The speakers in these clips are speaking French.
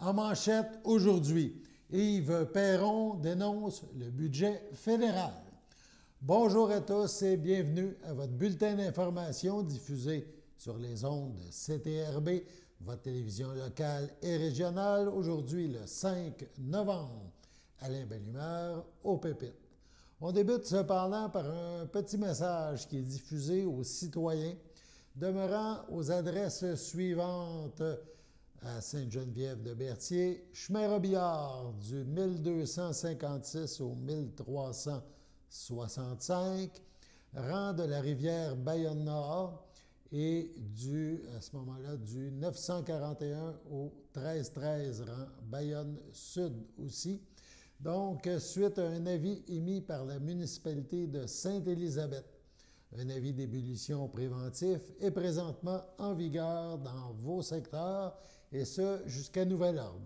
En manchette aujourd'hui, Yves Perron dénonce le budget fédéral. Bonjour à tous et bienvenue à votre bulletin d'information diffusé sur les ondes de CTRB, votre télévision locale et régionale, aujourd'hui le 5 novembre. Alain Bellumeur, au Pépites. On débute cependant par un petit message qui est diffusé aux citoyens demeurant aux adresses suivantes à Sainte-Geneviève-de-Berthier, chemin Robillard du 1256 au 1365, rang de la rivière Bayonne-Nord et à ce moment-là, du 941 au 1313, rang Bayonne-Sud aussi. Donc, suite à un avis émis par la municipalité de Sainte-Élisabeth, un avis d'ébullition préventif est présentement en vigueur dans vos secteurs, et ce jusqu'à nouvel ordre.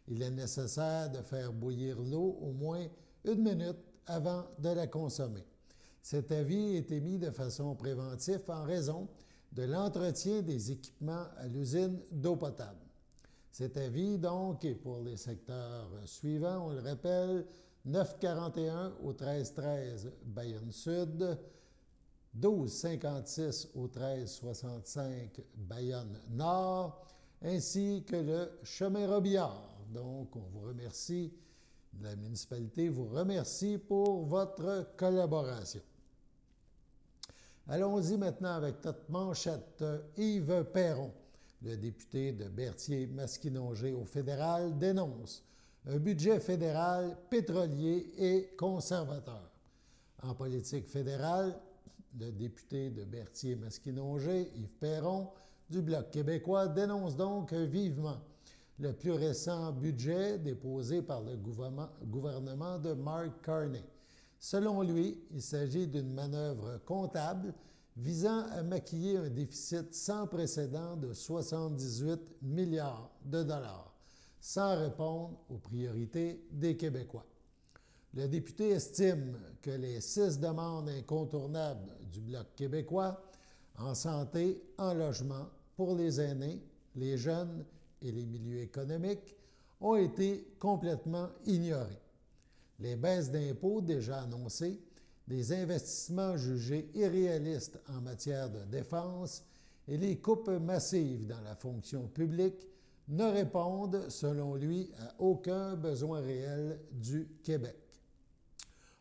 Il est nécessaire de faire bouillir l'eau au moins 1 minute avant de la consommer. Cet avis est émis de façon préventive en raison de l'entretien des équipements à l'usine d'eau potable. Cet avis, donc, est pour les secteurs suivants. On le rappelle, 941 au 1313 Bayonne-Sud, 1256 au 1365 Bayonne-Nord, ainsi que le chemin Robillard. Donc, on vous remercie, la municipalité vous remercie pour votre collaboration. Allons-y maintenant avec notre manchette. Yves Perron, le député de Berthier-Maskinongé au fédéral, dénonce un budget fédéral pétrolier et conservateur. En politique fédérale, le député de Berthier-Maskinongé, Yves Perron, du Bloc québécois, dénonce donc vivement le plus récent budget déposé par le gouvernement de Mark Carney. Selon lui, il s'agit d'une manœuvre comptable visant à maquiller un déficit sans précédent de 78 milliards de dollars, sans répondre aux priorités des Québécois. Le député estime que les 6 demandes incontournables du Bloc québécois en santé, en logement, pour les aînés, les jeunes et les milieux économiques ont été complètement ignorées. Les baisses d'impôts déjà annoncées, des investissements jugés irréalistes en matière de défense et les coupes massives dans la fonction publique ne répondent, selon lui, à aucun besoin réel du Québec.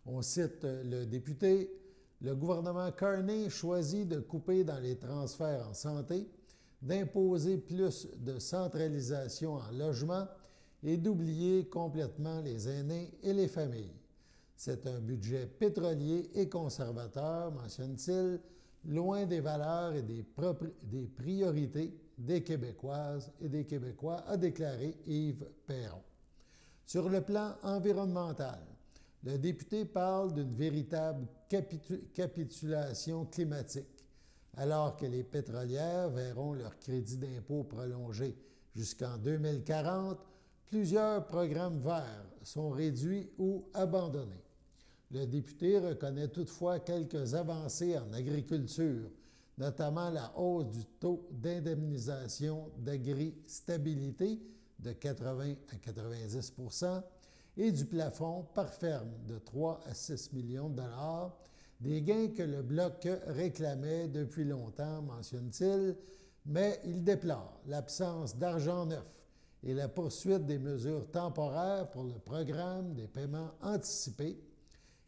On cite le député, « Le gouvernement Carney choisit de couper dans les transferts en santé, d'imposer plus de centralisation en logement et d'oublier complètement les aînés et les familles. C'est un budget pétrolier et conservateur, mentionne-t-il, loin des valeurs et des priorités des Québécoises et des Québécois, a déclaré Yves Perron. Sur le plan environnemental, le député parle d'une véritable capitulation climatique, alors que les pétrolières verront leur crédit d'impôt prolongé jusqu'en 2040, plusieurs programmes verts sont réduits ou abandonnés. Le député reconnaît toutefois quelques avancées en agriculture, notamment la hausse du taux d'indemnisation d'agri-stabilité de 80 à 90 % et du plafond par ferme de 3 à 6 millions de dollars, des gains que le Bloc réclamait depuis longtemps, mentionne-t-il, mais il déplore l'absence d'argent neuf et la poursuite des mesures temporaires pour le programme des paiements anticipés,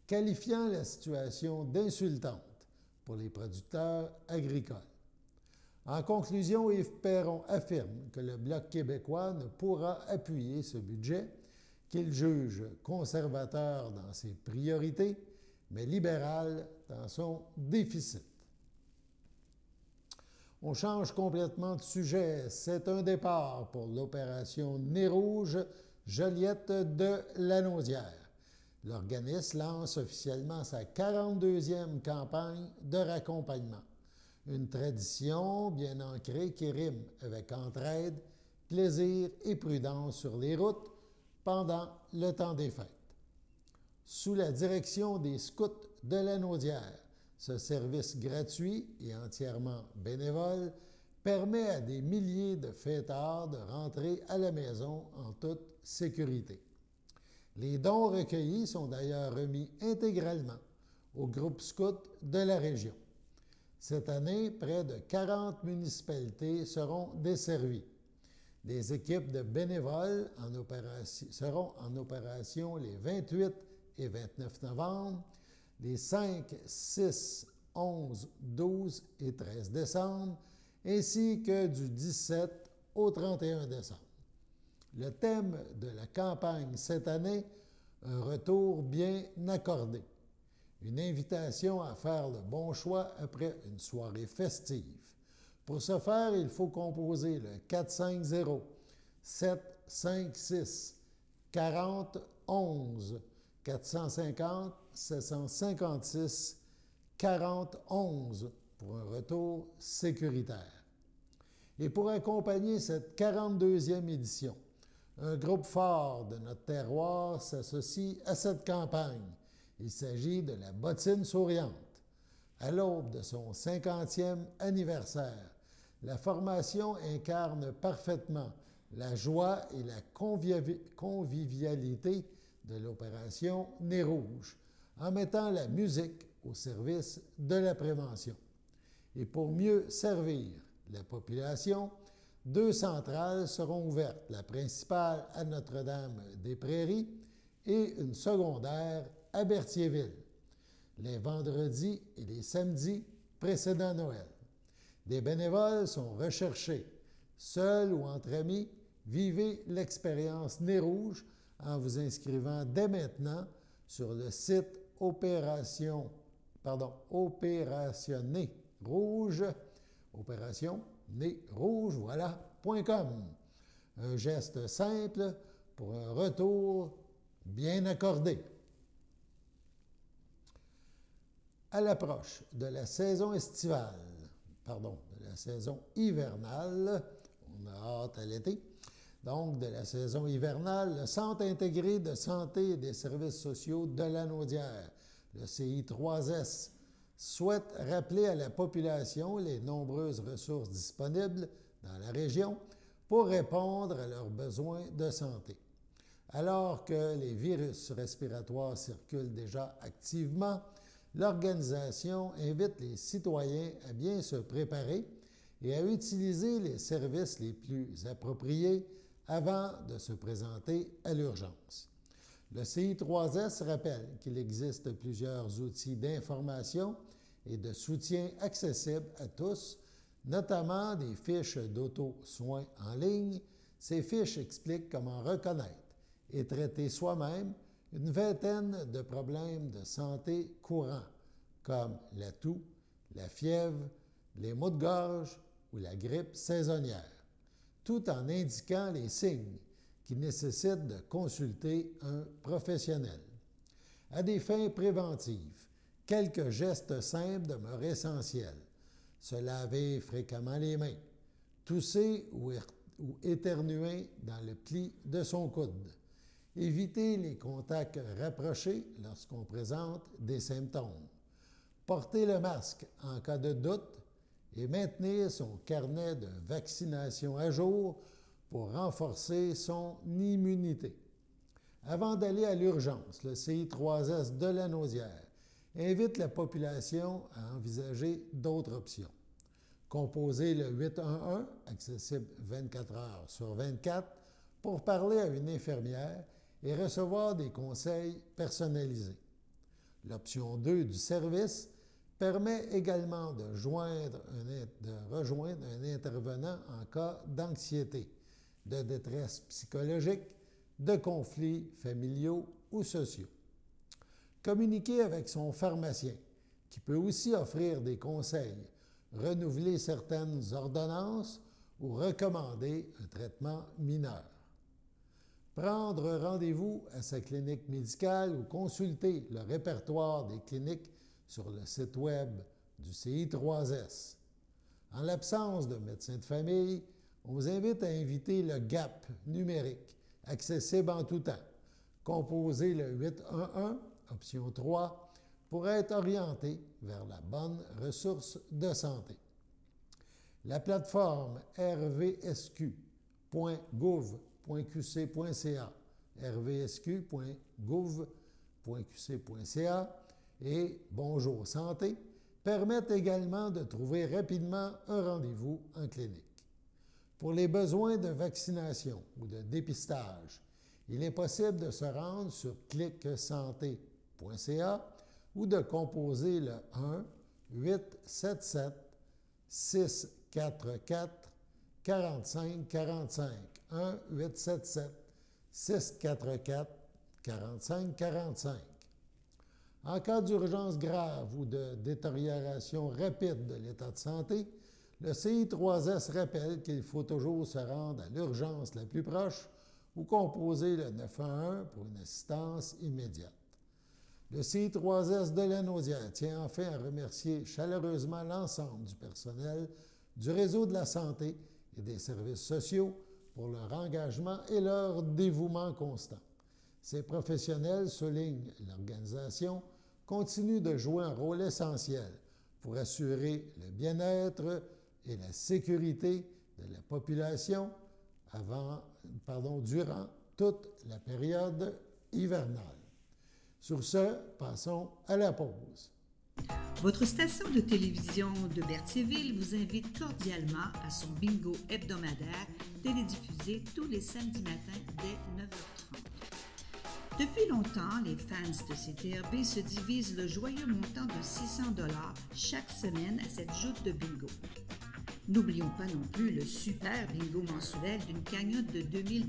qualifiant la situation d'insultante pour les producteurs agricoles. En conclusion, Yves Perron affirme que le Bloc québécois ne pourra appuyer ce budget, qu'il juge conservateur dans ses priorités, mais libéral dans son déficit. On change complètement de sujet. C'est un départ pour l'opération Nez rouge Joliette de Lanaudière. L'organisme lance officiellement sa 42e campagne de raccompagnement. Une tradition bien ancrée qui rime avec entraide, plaisir et prudence sur les routes pendant le temps des fêtes. Sous la direction des Scouts de Lanaudière, ce service gratuit et entièrement bénévole permet à des milliers de fêtards de rentrer à la maison en toute sécurité. Les dons recueillis sont d'ailleurs remis intégralement au groupe scout de la région. Cette année, près de 40 municipalités seront desservies. Des équipes de bénévoles seront en opération les 28 et 29 novembre, les 5, 6, 11, 12 et 13 décembre, ainsi que du 17 au 31 décembre. Le thème de la campagne cette année, un retour bien accordé. Une invitation à faire le bon choix après une soirée festive. Pour ce faire, il faut composer le 450-756-4011, 450-756-4011 pour un retour sécuritaire. Et pour accompagner cette 42e édition, un groupe fort de notre terroir s'associe à cette campagne. Il s'agit de la Bottine Souriante. À l'aube de son 50e anniversaire, la formation incarne parfaitement la joie et la convivialité de l'opération Nez Rouge, en mettant la musique au service de la prévention. Et pour mieux servir la population, 2 centrales seront ouvertes, la principale à Notre-Dame-des-Prairies et une secondaire à Berthierville, les vendredis et les samedis précédant Noël. Des bénévoles sont recherchés. Seuls ou entre amis, vivez l'expérience Nez Rouge en vous inscrivant dès maintenant sur le site Opération Nez Rouge, voilà.com. Un geste simple pour un retour bien accordé. À l'approche de la saison hivernale, on a hâte à l'été, donc de la saison hivernale, le Centre intégré de santé et des services sociaux de Lanaudière, le CI3S, souhaite rappeler à la population les nombreuses ressources disponibles dans la région pour répondre à leurs besoins de santé. Alors que les virus respiratoires circulent déjà activement, l'organisation invite les citoyens à bien se préparer et à utiliser les services les plus appropriés avant de se présenter à l'urgence. Le CI3S rappelle qu'il existe plusieurs outils d'information et de soutien accessibles à tous, notamment des fiches d'auto-soins en ligne. Ces fiches expliquent comment reconnaître et traiter soi-même une vingtaine de problèmes de santé courants, comme la toux, la fièvre, les maux de gorge ou la grippe saisonnière, tout en indiquant les signes qui nécessitent de consulter un professionnel. À des fins préventives, quelques gestes simples demeurent essentiels. Se laver fréquemment les mains, tousser ou éternuer dans le pli de son coude, éviter les contacts rapprochés lorsqu'on présente des symptômes, porter le masque en cas de doute et maintenir son carnet de vaccination à jour pour renforcer son immunité. Avant d'aller à l'urgence, le CI3S de Lanaudière invite la population à envisager d'autres options. Composer le 811, accessible 24 heures sur 24, pour parler à une infirmière et recevoir des conseils personnalisés. L'option 2 du service permet également de rejoindre un intervenant en cas d'anxiété, de détresse psychologique, de conflits familiaux ou sociaux. Communiquer avec son pharmacien, qui peut aussi offrir des conseils, renouveler certaines ordonnances ou recommander un traitement mineur. Prendre rendez-vous à sa clinique médicale ou consulter le répertoire des cliniques sur le site web du CI3S. En l'absence de médecin de famille, on vous invite à inviter le GAP numérique, accessible en tout temps. Composez le 811, option 3, pour être orienté vers la bonne ressource de santé. La plateforme rvsq.gouv.qc.ca, rvsq.gouv.qc.ca et Bonjour Santé permettent également de trouver rapidement un rendez-vous en clinique. Pour les besoins de vaccination ou de dépistage, il est possible de se rendre sur clicsanté.ca ou de composer le 1-877-644-4545. 1-877-644-4545. En cas d'urgence grave ou de détérioration rapide de l'état de santé, le CI3S rappelle qu'il faut toujours se rendre à l'urgence la plus proche ou composer le 911 pour une assistance immédiate. Le CI3S de la Naudière tient enfin à remercier chaleureusement l'ensemble du personnel du réseau de la santé et des services sociaux pour leur engagement et leur dévouement constant. Ces professionnels, souligne l'organisation, continuent de jouer un rôle essentiel pour assurer le bien-être et la sécurité de la population durant toute la période hivernale. Sur ce, passons à la pause. Votre station de télévision de Berthierville vous invite cordialement à son bingo hebdomadaire télédiffusé tous les samedis matins dès 9h30. Depuis longtemps, les fans de CTRB se divisent le joyeux montant de 600 $ chaque semaine à cette joute de bingo. N'oublions pas non plus le super bingo mensuel d'une cagnotte de 2000 $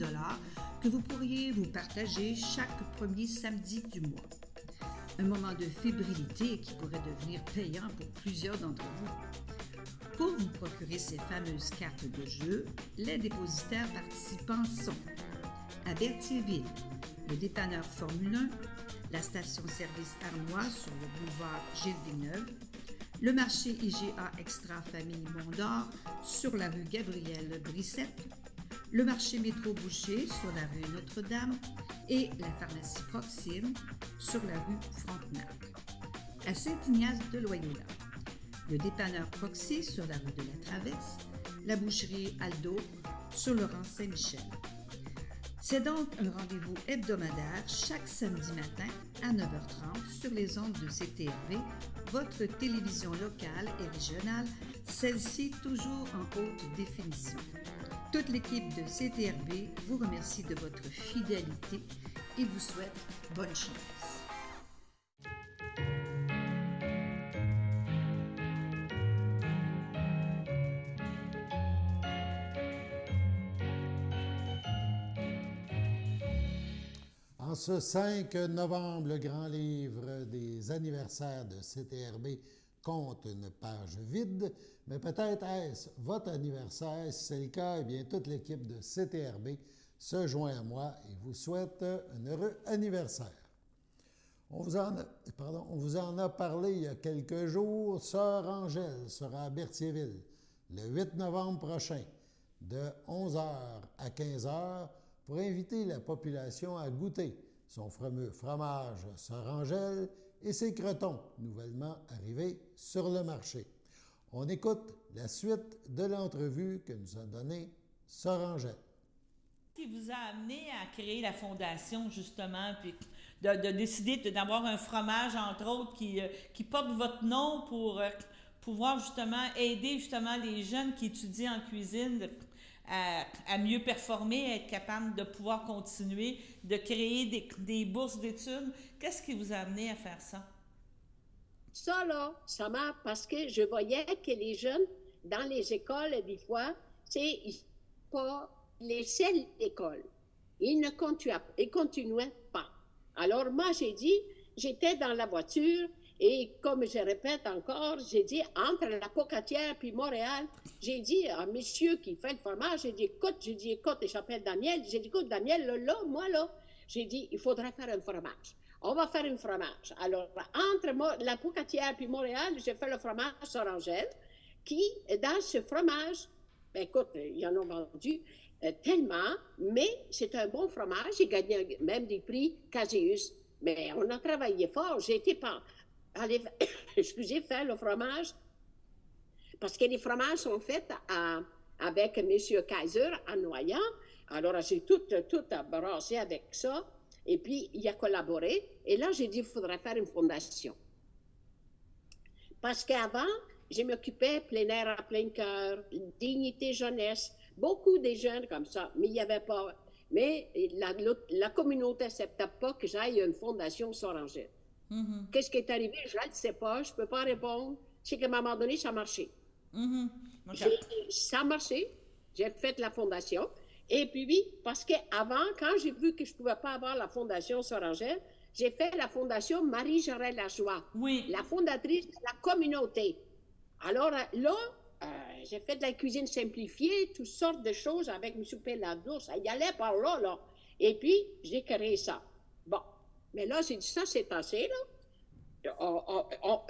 que vous pourriez vous partager chaque premier samedi du mois. Un moment de fébrilité qui pourrait devenir payant pour plusieurs d'entre vous. Pour vous procurer ces fameuses cartes de jeu, les dépositaires participants sont à Berthierville, le dépanneur Formule 1, la station-service Armois sur le boulevard Gilles Villeneuve, le marché IGA Extra Famille Mont-d'Or sur la rue Gabriel Brissette, le marché Métro Boucher sur la rue Notre-Dame et la pharmacie Proxime sur la rue Frontenac. À Saint-Ignace de Loyola, le dépanneur Proxy sur la rue de la Traverse, la boucherie Aldo sur le rang Saint-Michel. C'est donc un rendez-vous hebdomadaire chaque samedi matin à 9h30 sur les ondes de CTRB, votre télévision locale et régionale, celle-ci toujours en haute définition. Toute l'équipe de CTRB vous remercie de votre fidélité et vous souhaite bonne chance. En ce 5 novembre, le grand livre des anniversaires de CTRB compte une page vide, mais peut-être est-ce votre anniversaire. Si c'est le cas, eh bien, toute l'équipe de CTRB se joint à moi et vous souhaite un heureux anniversaire. On vous en a parlé il y a quelques jours. Sœur Angèle sera à Berthierville le 8 novembre prochain, de 11h à 15h, pour inviter la population à goûter son fameux fromage Sœur Angèle et ses crotons, nouvellement arrivés sur le marché. On écoute la suite de l'entrevue que nous a donnée Sœur Angèle. Qui vous a amené à créer la fondation, justement, puis de décider d'avoir un fromage, entre autres, qui porte votre nom pour pouvoir justement aider justement les jeunes qui étudient en cuisine à mieux performer, à être capable de pouvoir continuer, de créer des bourses d'études. Qu'est-ce qui vous a amené à faire ça? Ça, là, ça m'a... Parce que je voyais que les jeunes, dans les écoles, des fois, c'est pas laisser l'école. Ils ne continuaient pas. Alors, moi, j'ai dit, j'étais dans la voiture, et comme je répète encore, j'ai dit, entre la Pocatière puis Montréal, j'ai dit à monsieur qui fait le fromage, j'ai dit, écoute, il s'appelle Daniel, j'ai dit, écoute, Daniel, là, j'ai dit, il faudrait faire un fromage. On va faire un fromage. Alors, entre la Pocatière puis Montréal, j'ai fait le fromage Sœur Angèle, qui, dans ce fromage, ben, écoute, ils en ont vendu tellement, mais c'est un bon fromage. J'ai gagné même des prix Caseus. Mais on a travaillé fort. J'ai été pas... Allez, excusez, faire le fromage parce que les fromages sont faits avec M. Kaiser à Noyant. Alors, j'ai tout brassé avec ça. Et puis, il a collaboré. Et là, j'ai dit, il faudrait faire une fondation. Parce qu'avant, je m'occupais plein air à plein cœur, dignité jeunesse, beaucoup de jeunes comme ça, mais il n'y avait pas. Mais la communauté n'acceptait pas que j'aille à une fondation Sorangelle. Qu'est-ce qui est arrivé? Je ne sais pas, je ne peux pas répondre. C'est qu'à un moment donné, ça a marché. Ça a marché. J'ai fait la fondation. Et puis, oui, parce qu'avant, quand j'ai vu que je ne pouvais pas avoir la fondation Sorangelle, j'ai fait la fondation Marie-Jarelle Lajoie, la fondatrice de la communauté. Alors là, j'ai fait de la cuisine simplifiée, toutes sortes de choses avec M. Pelado, ça y allait par là, là. Et puis, j'ai créé ça. Bon, mais là, j'ai dit, ça, c'est assez, là.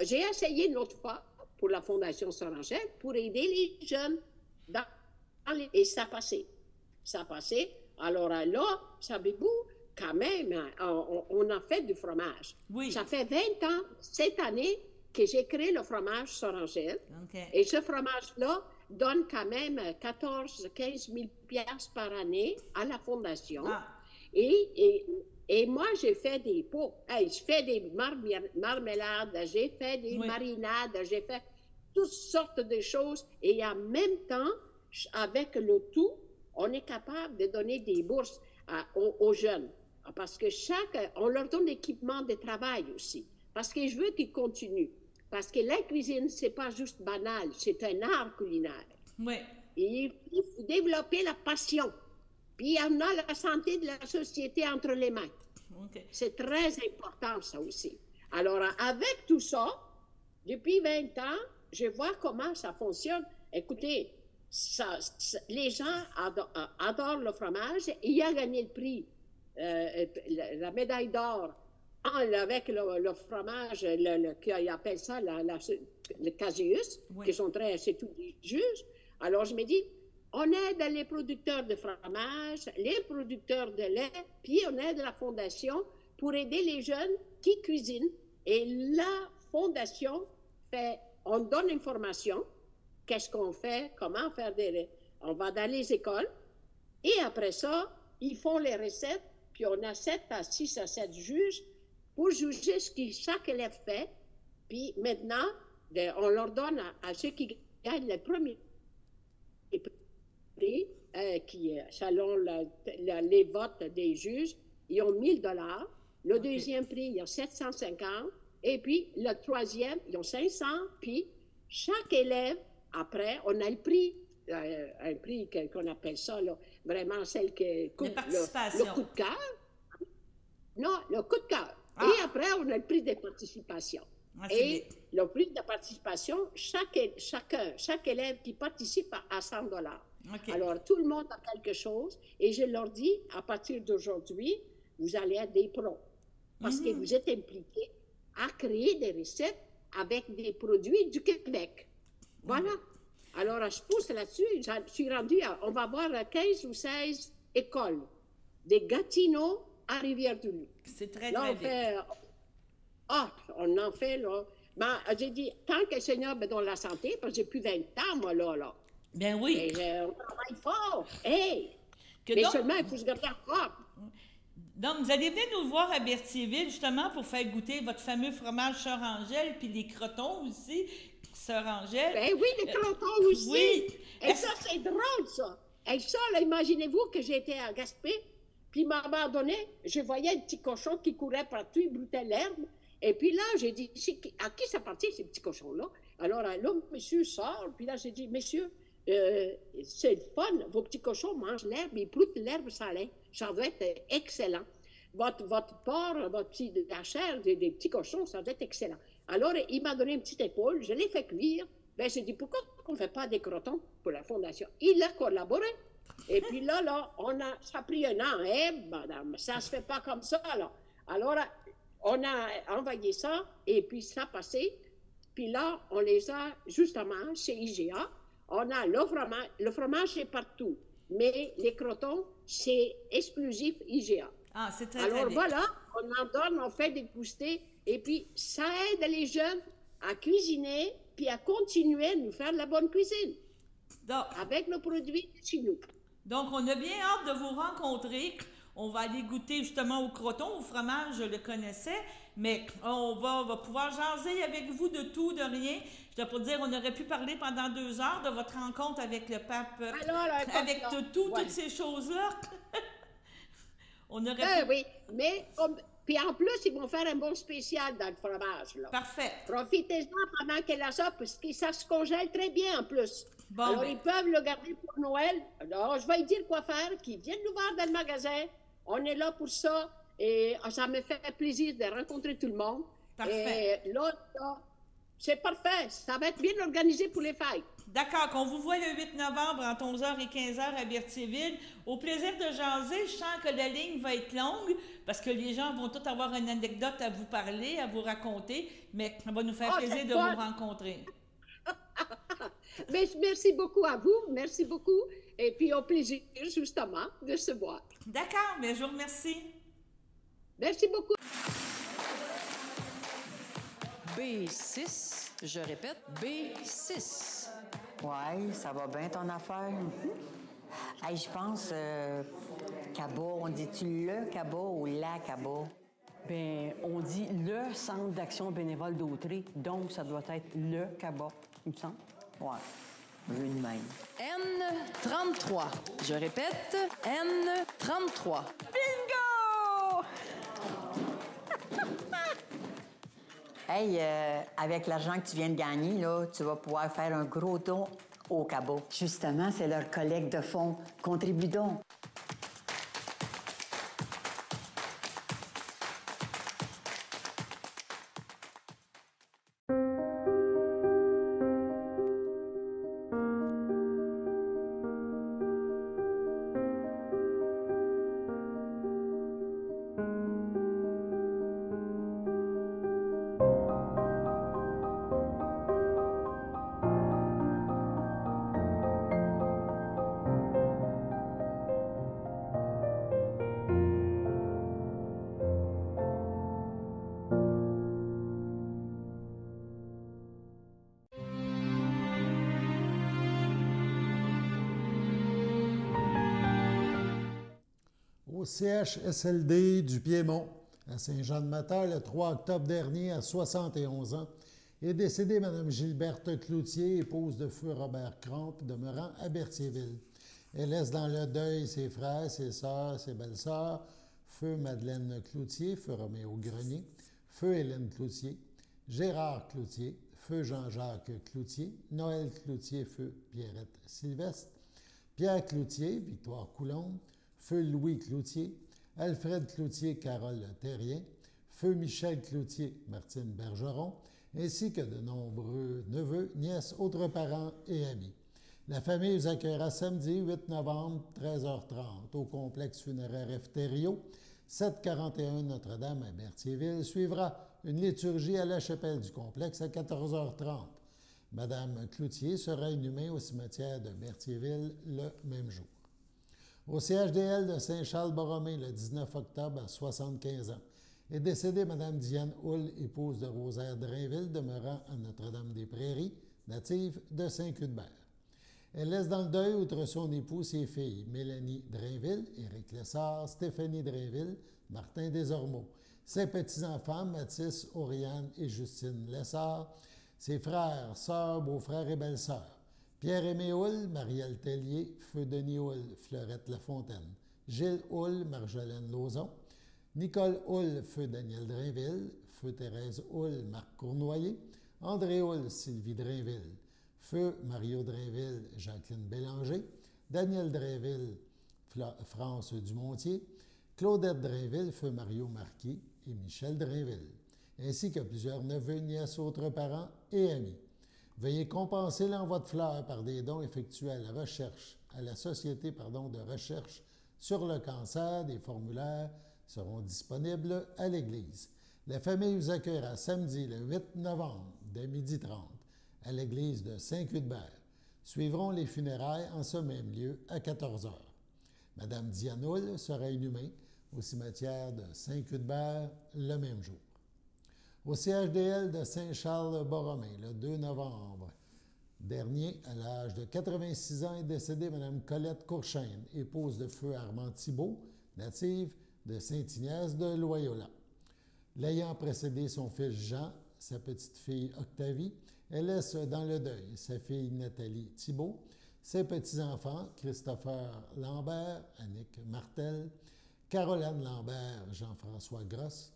J'ai essayé une autre fois pour la Fondation Sorangelle pour aider les jeunes. Et ça a passé. Ça a passé. Alors là, savez-vous, quand même, on a fait du fromage. Ça fait 20 ans, cette année, que j'ai créé le fromage Sorangelle. Et ce fromage-là donne quand même 14-15 000 piastres par année à la Fondation. Et moi, j'ai fait des pots. Je fais des marmelades, j'ai fait des marinades, j'ai fait toutes sortes de choses. Et en même temps, avec le tout, on est capable de donner des bourses aux jeunes. Parce que on leur donne l'équipement de travail aussi. Parce que je veux qu'ils continuent. Parce que la cuisine, c'est pas juste banal, c'est un art culinaire. Et il faut développer la passion. Puis on a la santé de la société entre les mains. C'est très important, ça aussi. Alors, avec tout ça, depuis 20 ans, je vois comment ça fonctionne. Écoutez, les gens adorent le fromage. Il a gagné le prix, la médaille d'or, avec le fromage, qu'ils appellent ça le caseus, qui sont c'est tous les juges. Alors, je me dis, on aide les producteurs de fromage, les producteurs de lait, puis on aide la Fondation pour aider les jeunes qui cuisinent. Et la Fondation on donne une formation, qu'est-ce qu'on fait, comment faire on va dans les écoles, et après ça, ils font les recettes, puis on a 6 à 7 juges pour juger ce que chaque élève fait, puis maintenant, on leur donne à ceux qui gagnent le premier prix, qui, selon les votes des juges, ils ont 1 000 $. Le deuxième prix, ils ont 750. Et puis, le troisième, ils ont 500. Puis, chaque élève, après, on a le prix, un prix qu'on appelle ça, là, vraiment celle que le coup de cœur. Non, le coup de cœur. Et après, on a le prix de participation. Et le prix de participation, chaque élève qui participe à 100 $. Alors, tout le monde a quelque chose. Et je leur dis, à partir d'aujourd'hui, vous allez être des pros. Parce que vous êtes impliqués à créer des recettes avec des produits du Québec. Voilà. Alors, je pousse là-dessus. Je suis rendue on va avoir 15 ou 16 écoles de Gatineau à Rivière-du-Loup. C'est très, très bien. On en fait, là. Ben, j'ai dit, tant que le Seigneur me donne la santé, parce que j'ai plus 20 ans, moi, là. Ben oui. Et, on travaille fort. Mais seulement, il faut se garder fort. Donc, vous allez venir nous voir à Berthierville, justement, pour faire goûter votre fameux fromage Sorangelle, puis les crotons aussi, Sorangelle. Ben oui, les crotons aussi. Oui. Et ça, c'est drôle, ça. Et ça, là, imaginez-vous que j'étais à Gaspé, puis à un moment donné, je voyais un petit cochon qui courait partout, il broutait l'herbe. Et puis là, j'ai dit, à qui ça appartient, ces petits cochons-là? Alors là, monsieur sort, puis là, j'ai dit, messieurs, c'est le fun, vos petits cochons mangent l'herbe, ils broutent l'herbe salée. Ça doit être excellent. Votre porc, la chair des petits cochons, ça doit être excellent. Alors, il m'a donné une petite épaule, je l'ai fait cuire. Ben, j'ai dit, pourquoi on ne fait pas des crotons pour la Fondation? Il a collaboré. Et puis là, ça a pris un an. Madame, ça ne se fait pas comme ça, là. Alors, on a envoyé ça, et puis ça a passé. Puis là, on les a, justement, chez IGA. On a le fromage est partout, mais les crotons, c'est exclusif IGA. C'est très, alors très voilà, on en donne, on fait des goustés, et puis ça aide les jeunes à cuisiner puis à continuer à nous faire de la bonne cuisine Donc, avec nos produits de chez nous. donc, on a bien hâte de vous rencontrer. On va aller goûter justement au croton, au fromage, je le connaissais, mais on va pouvoir jaser avec vous de tout, de rien. Je dois pas dire, on aurait pu parler pendant 2 heures de votre rencontre avec le pape, avec toutes ces choses-là. On aurait pu... Oui, mais puis en plus, ils vont faire un bon spécial dans le fromage. Là. Parfait. Profitez-en pendant qu'elle a ça, parce que ça se congèle très bien en plus. Bon, alors, ils peuvent le garder pour Noël. Alors, je vais lui dire quoi faire, qu'ils viennent nous voir dans le magasin. On est là pour ça. Et ça me fait plaisir de rencontrer tout le monde. Parfait. Et là, c'est parfait. Ça va être bien organisé pour les fêtes. D'accord, qu'on vous voit le 8 novembre entre 11h et 15h à Berthierville. Au plaisir de jaser, je sens que la ligne va être longue parce que les gens vont tous avoir une anecdote à vous parler, à vous raconter, mais ça va nous faire plaisir de vous rencontrer. Mais merci beaucoup à vous, merci beaucoup. Et puis au plaisir, justement, de se voir. D'accord, mais je vous remercie. Merci beaucoup. B6, je répète, B6. Ouais, ça va bien ton affaire. Hey, je pense Cabot, on dit-tu le Cabot ou la Cabot? Ben, on dit le Centre d'action bénévole d'Autrey, donc ça doit être le Cabot, il me semble. Ouais, vu de même. N33, je répète, N33. Bingo! Hey, avec l'argent que tu viens de gagner, là, tu vas pouvoir faire un gros don au Cabot. Justement, c'est leur collecte de fonds. Contribue donc. Au CHSLD du Piémont, à Saint-Jean-de-Matin, le 3 octobre dernier, à 71 ans, est décédée Mme Gilberte Cloutier, épouse de feu Robert Cromp, demeurant à Berthierville. Elle laisse dans le deuil ses frères, ses sœurs, ses belles-sœurs, feu Madeleine Cloutier, feu Roméo Grenier, feu Hélène Cloutier, Gérard Cloutier, feu Jean-Jacques Cloutier, Noël Cloutier, feu Pierrette Sylvestre, Pierre Cloutier, Victoire Coulombe, feu Louis Cloutier, Alfred Cloutier, Carole Terrien, feu Michel Cloutier, Martine Bergeron, ainsi que de nombreux neveux, nièces, autres parents et amis. La famille vous accueillera samedi 8 novembre, 13h30, au complexe funéraire Efterio, 741 Notre-Dame à Berthierville. Suivra une liturgie à la chapelle du complexe à 14h30. Madame Cloutier sera inhumée au cimetière de Berthierville le même jour. Au CHDL de Saint-Charles-Borromée, le 19 octobre, à 75 ans, est décédée Mme Diane Hull, épouse de Rosaire Drainville, demeurant à Notre-Dame-des-Prairies, native de Saint-Cuthbert. Elle laisse dans le deuil, outre son époux, ses filles Mélanie Drainville, Éric Lessard, Stéphanie Drainville, Martin Desormeaux, ses petits-enfants Mathis, Oriane et Justine Lessard, ses frères, sœurs, beaux-frères et belles-sœurs, Pierre-Aimé Hull, Marielle Tellier, feu Denis Hull, Fleurette Lafontaine, Gilles Hull, Marjolaine Lauzon, Nicole Hull, feu Daniel Drainville, feu Thérèse Hull, Marc Cournoyer, André Hull, Sylvie Drainville, feu Mario Drainville, Jacqueline Bélanger, Daniel Drainville, France Dumontier, Claudette Drainville, feu Mario Marquis et Michel Drainville, ainsi que plusieurs neveux, nièces, autres parents et amis. Veuillez compenser l'envoi de fleurs par des dons effectués à la Société de recherche sur le cancer. Des formulaires seront disponibles à l'Église. La famille vous accueillera samedi le 8 novembre dès 12h30 à l'Église de Saint-Cuthbert. Suivront les funérailles en ce même lieu à 14h. Madame Diane Hull sera inhumée au cimetière de Saint-Cuthbert le même jour. Au CHDL de Saint-Charles-Borromée, le 2 novembre dernier, à l'âge de 86 ans, est décédée Mme Colette Courchaine, épouse de feu Armand Thibault, native de Saint-Ignace de Loyola. L'ayant précédé son fils Jean, sa petite-fille Octavie, elle laisse dans le deuil sa fille Nathalie Thibault, ses petits-enfants Christopher Lambert, Annick Martel, Caroline Lambert, Jean-François Grosse,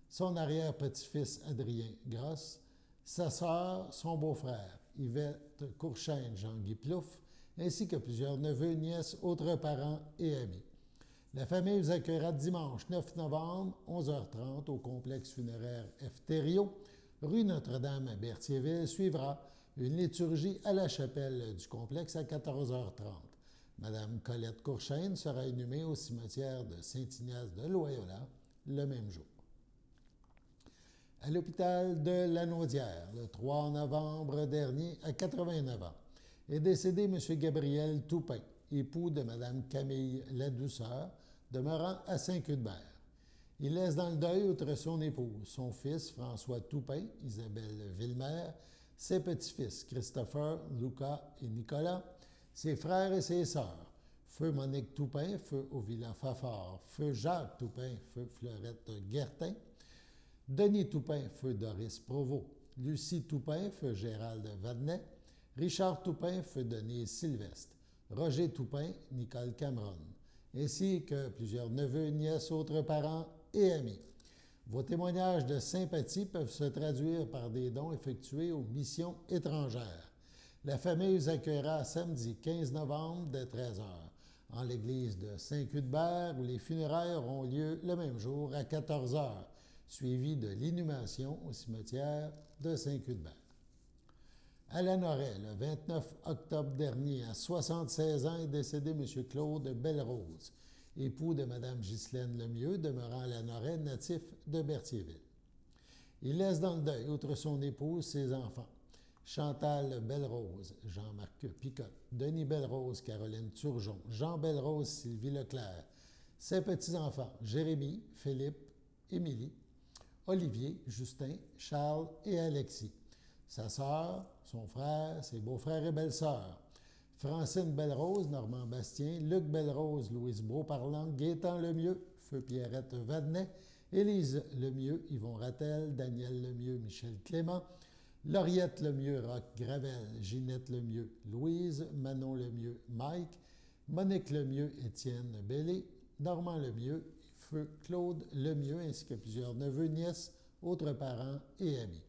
son arrière-petit-fils Adrien Grosse, sa sœur, son beau-frère Yvette Courchaine, Jean-Guy Plouffe, ainsi que plusieurs neveux, nièces, autres parents et amis. La famille vous accueillera dimanche 9 novembre, 11h30, au complexe funéraire F. Thériault, rue Notre-Dame à Berthierville. Suivra une liturgie à la chapelle du complexe à 14h30. Madame Colette Courchaine sera inhumée au cimetière de Saint-Ignace de Loyola le même jour. À l'hôpital de Lanaudière, le 3 novembre dernier, à 89 ans, est décédé M. Gabriel Toupin, époux de Mme Camille Ladouceur, demeurant à Saint-Cuthbert. Il laisse dans le deuil, outre son épouse, son fils François Toupin, Isabelle Villemer, ses petits-fils Christopher, Lucas et Nicolas, ses frères et ses sœurs, feu Monique Toupin, feu Ovila Fafard, feu Jacques Toupin, feu Fleurette Guertin, Denis Toupin, feu Doris Provost, Lucie Toupin, feu Gérald Vadnet, Richard Toupin, feu Denise Sylvestre, Roger Toupin, Nicole Cameron, ainsi que plusieurs neveux, nièces, autres parents et amis. Vos témoignages de sympathie peuvent se traduire par des dons effectués aux missions étrangères. La famille vous accueillera samedi 15 novembre dès 13h en l'église de Saint-Cuthbert où les funérailles auront lieu le même jour à 14h, suivi de l'inhumation au cimetière de Saint-Cuthbert. À Lanoraie, le 29 octobre dernier, à 76 ans, est décédé M. Claude Bellerose, époux de Mme Ghislaine Lemieux, demeurant à Lanoraie, natif de Berthierville. Il laisse dans le deuil, outre son épouse, ses enfants. Chantal Bellerose, Jean-Marc Picotte, Denis Bellerose, Caroline Turgeon, Jean Bellerose, Sylvie Leclerc, ses petits-enfants, Jérémy, Philippe, Émilie, Olivier, Justin, Charles et Alexis. Sa sœur, son frère, ses beaux-frères et belles-sœurs. Francine Bellerose, Normand Bastien, Luc Bellerose, Louise Beauparlant, Gaétan Lemieux, feu Pierrette Vadnet, Élise Lemieux, Yvon Rattel, Daniel Lemieux, Michel Clément, Lauriette Lemieux, Roch Gravel, Ginette Lemieux, Louise, Manon Lemieux, Mike, Monique Lemieux, Étienne Bellé, Normand Lemieux, feu Claude Lemieux, ainsi que plusieurs neveux, nièces, autres parents et amis.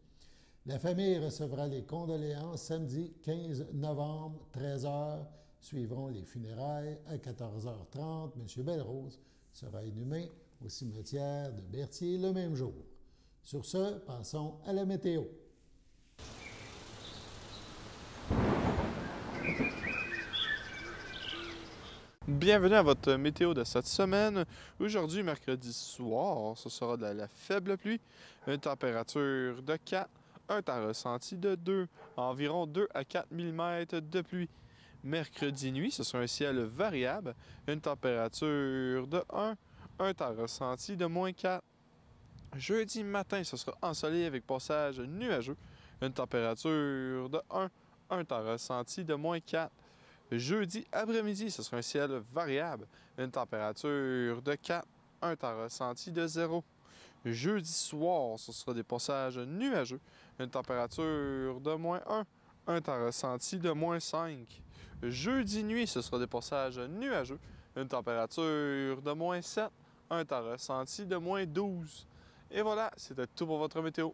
La famille recevra les condoléances samedi 15 novembre, 13h. Suivront les funérailles à 14h30. M. Bellerose sera inhumé au cimetière de Berthier le même jour. Sur ce, passons à la météo. Bienvenue à votre météo de cette semaine. Aujourd'hui, mercredi soir, ce sera de la faible pluie, une température de 4, un temps ressenti de 2, environ 2 à 4 mm de pluie. Mercredi nuit, ce sera un ciel variable, une température de 1, un temps ressenti de moins 4. Jeudi matin, ce sera ensoleillé avec passage nuageux, une température de 1, un temps ressenti de moins 4. Jeudi après-midi, ce sera un ciel variable, une température de 4, un temps ressenti de 0. Jeudi soir, ce sera des passages nuageux, une température de moins 1, un temps ressenti de moins 5. Jeudi nuit, ce sera des passages nuageux, une température de moins 7, un temps ressenti de moins 12. Et voilà, c'était tout pour votre météo.